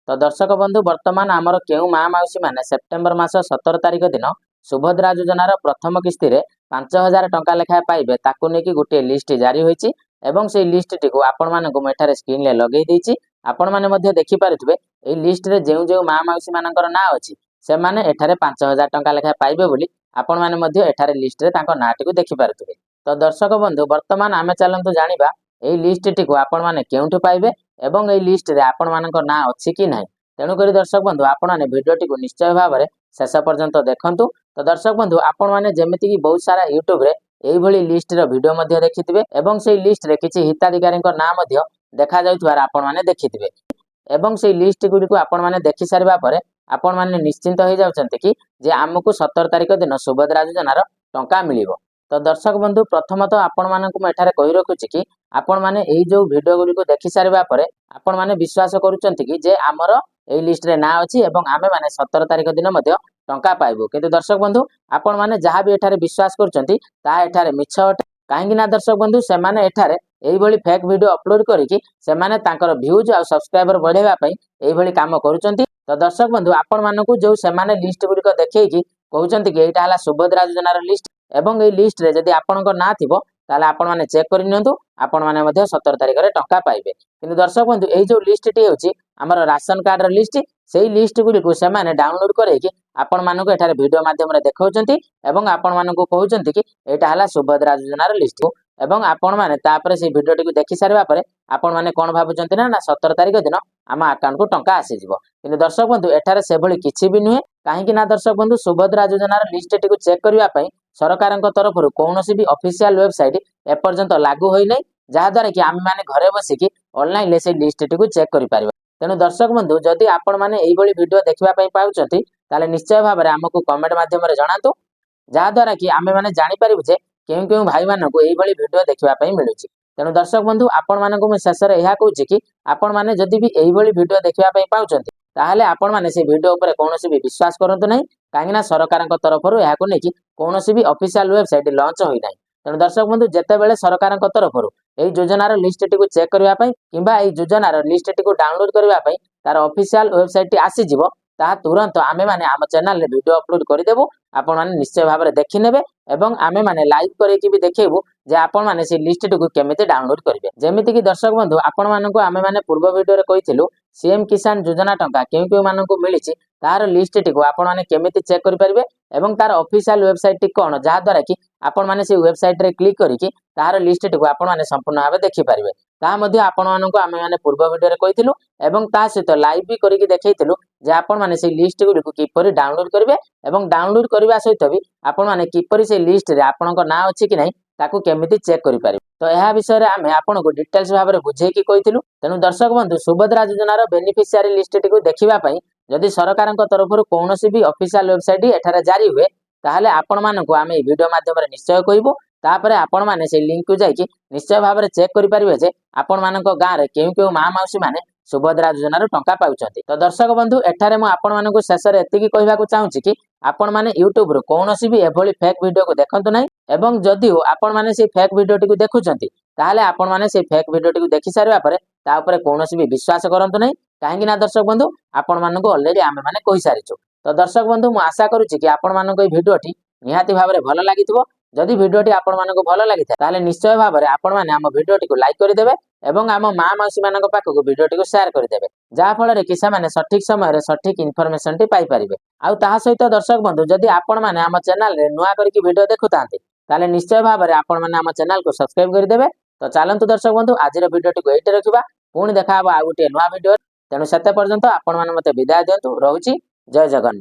तो दर्शक बंधु वर्तमान आमर केउ माँ मौसी मैंने सेप्टेम्बर मास 17 तारिख दिन सुभद्रा योजनार प्रथम किस्ती रे 5,000 टंका लेखाएं पाइबे ताकू नेकी गोटे लिस्ट जारी होईची एवं से लिस्ट टी को आपण मानकु मेठारे स्क्रीन ले लगेई देइची। आपण माने मध्ये देखि पारुथबे एई लिस्ट रे जेउ जेउ माँ मौसी मानकर ना अछि से माने एठारे 5,000 टंका लेखाएं पाइबे बोली आपण माने मध्ये एठारे लिस्ट रे तांको नाटी को देखि पारुथबे। तो दर्शक बंधु वर्तमान आमे चलंतु जानिबा एई लिस्ट टी को आपण माने केउंठु पाइबे एवं एई लिस्ट रे आपण मानकर ना अछि कि नाही। तेणुक दर्शक बंधु आपण मैंने भिडियोटी को निश्चय भाव में शेष पर्यंत देखंतु। तो दर्शक बंधु आपण मैंने जमीती कि बहुत सारा यूट्यूब रे एई भली लिस्ट रो वीडियो मध्ये देखिथिबे एवं से लिस्ट रे किछि हिताधिकारी नाम मध्ये देखा जाउथबार आपण मैंने देखिथिबे एवं से लिस्ट गुडी को आपण मैंने देखि सारिबा परे आपण मैंने निश्चिंत हो जाउछन्ते कि जे हमकु 17 तारिख दिन सुभद्रा योजनार टंका मिलिबो। तो दर्शक बंधु प्रथमतः आपण मानकु मैं एठारे कहि रखुछि कि आपण माने एई जो वीडियो गुडी को देखि सारिबा परे आपण माने विश्वास करूछन्ते कि जे हमर एई लिस्ट रे ना अछि एवं आमे माने 17 तारिख दिन मध्ये टंका पाइबो। किंतु दर्शक बंधु आपण माने जहाँ भी एठारे विश्वास करूछन्ती ता एठारे मिछ अटे। काहेकि ना दर्शक बंधु से माने एठारे एई भली फेक वीडियो अपलोड करिकि से माने तांकर व्यूज आ सब्सक्राइबर बढ़ेबा पई एई भली काम करूछन्ती। तो दर्शक बंधु आपण मानकु जो से माने लिस्ट गुडी को देखैकि कहउछन्ती कि एटा हला सुभद्रा योजनार लिस्ट एवं एई लिस्ट रे जदि आपणको ना थिबो ताले आपण माने चेक करि नियंतु आपण माने मध्ये 17 तारिख रे टंका पाइबे। किंतु दर्शक बंधु एई जो लिस्ट टी होची हमर राशन कार्ड रो लिस्ट सेही लिस्ट गुडी को से माने डाउनलोड करैकि आपण मानकु एठारे वीडियो माध्यम रे देखाउछन्ती एवं आपण मानकु कहउछन्ती कि एटा हला सुभद्रा योजनार लिस्ट एवं आपण माने तापरे से वीडियो टी को देखि सारिबा परे आपण माने कोन भाबुछन्ती ना 17 तारिख दिन आम अकाउंट को टंका आसी जिवो। किंतु दर्शक बंधु एठारे से भली किछि भी नुहे। काहेकि ना दर्शक बंधु सुभद्रा योजनार लिस्ट टी को चेक करिवा पई सरकारक तरफरु कोनोसी भी ऑफिशियल वेबसाइट एपर्यंत लागू होई नै जहा द्वारा कि आम माने घरे बसिकी ऑनलाइन ले से लिस्ट टी को चेक करि पारिबा। तेनु दर्शक बंधु जदि आपण माने एई भली वीडियो देखिबा पई पाउछन्ती ताले निश्चय भाव में हमकु कमेंट माध्यम रे जणातु जहा द्वारा कि आमे माने जानि पारिबु जे केउ केउ भाई मानकु एई भली वीडियो देखिबा पई मिलुची। तेनु दर्शक बंधु आपण मानकु मैं शेष रे एहा कहूची कि आपण माने जदि भी एई भली वीडियो देखिबा पई पाउछन्ती ताहले आपण माने से वीडियो ऊपर कोनोसी भी विश्वास करंतु नै। काहेकि ना सरकारक तरफरु एहा को नेकी कोनोसी भी ऑफिशियल वेबसाइट लॉन्च होई नै। तेनु दर्शक बंधु जेते बेले सरकारक तरफरु एई योजनार लिस्ट टी को चेक करिवा पई किबा एई योजनार लिस्ट टी को डाउनलोड करिवा पई तार ऑफिशियल वेबसाइट टी आसी जिवो ता तुरंत आमे माने आम चैनल रे वीडियो अपलोड करि देबो। आपण माने निश्चय भाव में देखि नेबे एवं आमे माने लाइव करैकि भी देखेबु जे आपण माने से लिस्ट टी को केमिति डाउनलोड करिवे। जेमिति कि दर्शक बंधु आपण मानकु आमे माने पूर्व वीडियो रे कहिथिलु सीएम किसान योजना टंका केउ केउ मानकु मिलिछि तार लिस्ट टी को आपण माने केमिति चेक करि परिबे एवं तार ऑफिशियल वेबसाइट टी कोन जहा द्वारा कि आपण माने से वेबसाइट रे क्लिक करिकि तार लिस्ट टी को आपण माने संपूर्ण भाबे देखि परिबे। ता मध्ये आपण मानकु आमे माने पूर्व वीडियो रे कहिथिलु एवं ता सहित लाइव भी करिकि देखैथिलु जे आपण माने से लिस्ट गुडी को किपरि डाउनलोड करिवे एवं डाउनलोड करबा सहित भी आपण माने किपरि से लिस्ट रे आपणको ना अछि कि नै ताकू केमिति चेक करि पारिबे। तो यह विषय रे आमे आपनको डिटेल्स भाव में बुझे कि कहिथिलु। तेनु दर्शक बंधु सुभद्रा योजनार बेनिफिशियरी लिस्ट टी को देखिबा पई जदि सरकारक तरफरु कोनोसी भी ऑफिशियल वेबसाइट एठारे जारी हुए ताहले आपण मानकु आमे वीडियो माध्यम रे निश्चय कहिबो। तापरे आपण माने से लिंक को जाइकि निश्चय भाव में चेक करि पारिबे जे आपण मानक गाँ रे केउ केउ माँ मौसी माने सुभद्रा योजनार टंका पाउछन्ती। तो दर्शक बंधु एठारे मु आपण मानकु शेष रे एतिकी कहिबाकू चाहूची कि आपण माने यूट्यूब रो कोनोसी भी एभली फेक वीडियो को देखंतु नै एवं जदि आपण माने से फेक वीडियो टी को देखुछन्ती ताहले आपण माने से फेक वीडियो टी को देखि सारिबा परे ता ऊपर कोनोसी भी विश्वास करंतु नै। काहेकि ना दर्शक बंधु आपण मानकु ऑलरेडी आमे माने कहि सारिछु। तो दर्शक बंधु मु आशा करूची कि आपण मानकु ए वीडियो टी निहाती भाव में भल लागिथिबो। जदि वीडियो टी आपण मानकु भल लागिथा ताहले निश्चय भाव में आपण माने हम वीडियो टी को लाइक करि देबे एवं आम माँ मौसी मानक पाखकु वीडियो टी को शेयर करि देबे जहा फल रे कि से माने सठिक समय रे सठिक इन्फॉर्मेशन टी पाई परिबे। आउ ताहा सहित दर्शक बंधु जदि आपण माने हम चैनल रे नुआ करिकि वीडियो देखुतांती ताले निश्चय भाव में आपण माने हम चैनल को सब्सक्राइब करि देबे। तो चलंतु दर्शक बंधु आज वीडियो टी को एटे रखिबा पुणी देखा हबो आ गोटे नुआ वीडियो। तेनु सेते पर्यंत आपण माने मते विदाय दियंतु। रहूची जय जगन्नाथ।